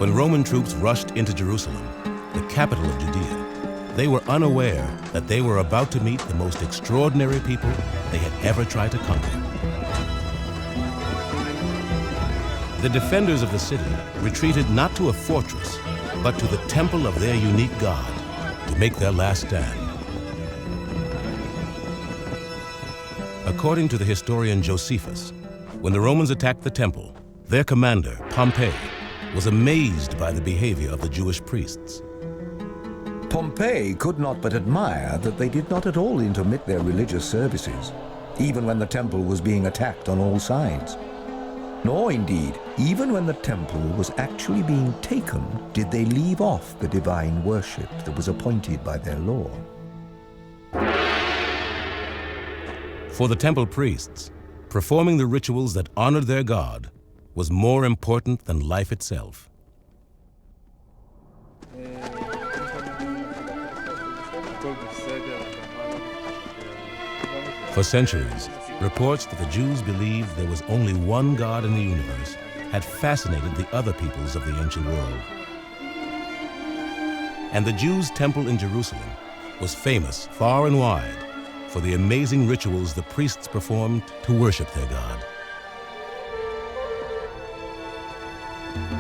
When Roman troops rushed into Jerusalem, the capital of Judea, they were unaware that they were about to meet the most extraordinary people they had ever tried to conquer. The defenders of the city retreated not to a fortress, but to the temple of their unique God to make their last stand. According to the historian Josephus, when the Romans attacked the temple, their commander, Pompey, was amazed by the behavior of the Jewish priests. Pompey could not but admire that they did not at all intermit their religious services, even when the temple was being attacked on all sides. Nor, indeed, even when the temple was actually being taken, did they leave off the divine worship that was appointed by their law. For the temple priests, performing the rituals that honored their God was more important than life itself. For centuries, reports that the Jews believed there was only one God in the universe had fascinated the other peoples of the ancient world. And the Jews' temple in Jerusalem was famous far and wide for the amazing rituals the priests performed to worship their God.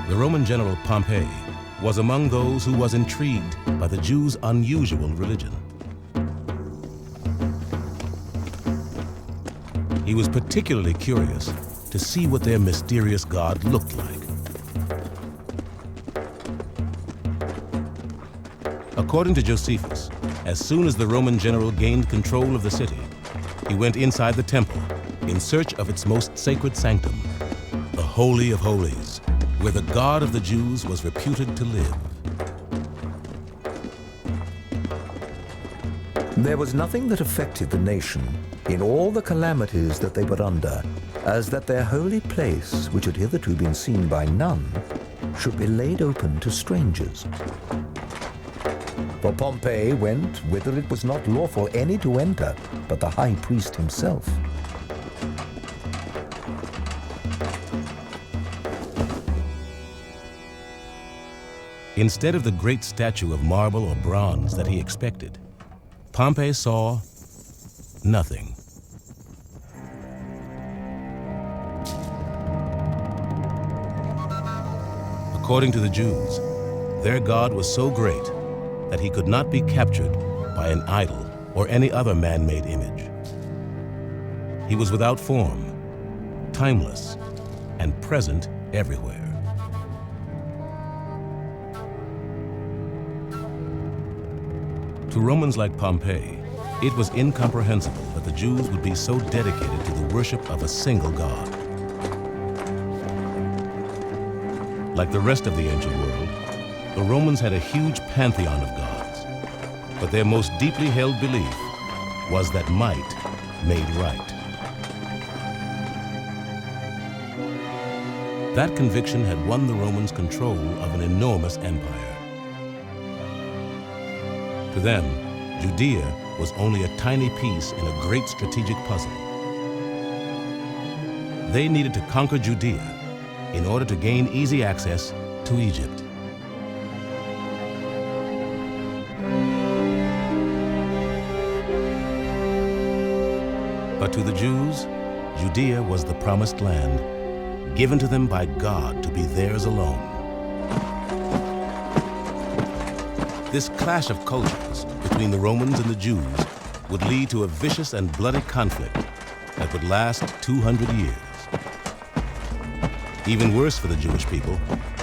The Roman general Pompey was among those who was intrigued by the Jews' unusual religion. He was particularly curious to see what their mysterious God looked like. According to Josephus, as soon as the Roman general gained control of the city, he went inside the temple in search of its most sacred sanctum, the Holy of Holies, where the God of the Jews was reputed to live. There was nothing that affected the nation in all the calamities that they were under, as that their holy place, which had hitherto been seen by none, should be laid open to strangers. For Pompey went whither it was not lawful any to enter, but the high priest himself. Instead of the great statue of marble or bronze that he expected, Pompey saw nothing. According to the Jews, their God was so great that he could not be captured by an idol or any other man-made image. He was without form, timeless, and present everywhere. To Romans like Pompey, it was incomprehensible that the Jews would be so dedicated to the worship of a single God. Like the rest of the ancient world, the Romans had a huge pantheon of gods, but their most deeply held belief was that might made right. That conviction had won the Romans control of an enormous empire. To them, Judea was only a tiny piece in a great strategic puzzle. They needed to conquer Judea in order to gain easy access to Egypt. But to the Jews, Judea was the promised land, given to them by God to be theirs alone. This clash of cultures between the Romans and the Jews would lead to a vicious and bloody conflict that would last 200 years. Even worse for the Jewish people,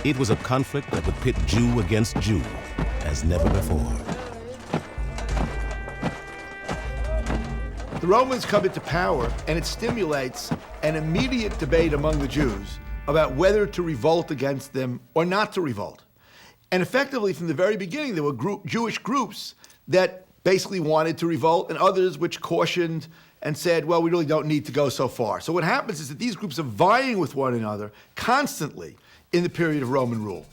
it was a conflict that would pit Jew against Jew as never before. The Romans come into power, and it stimulates an immediate debate among the Jews about whether to revolt against them or not to revolt. And effectively, from the very beginning, there were Jewish groups that basically wanted to revolt, and others which cautioned and said, well, we really don't need to go so far. So what happens is that these groups are vying with one another constantly in the period of Roman rule.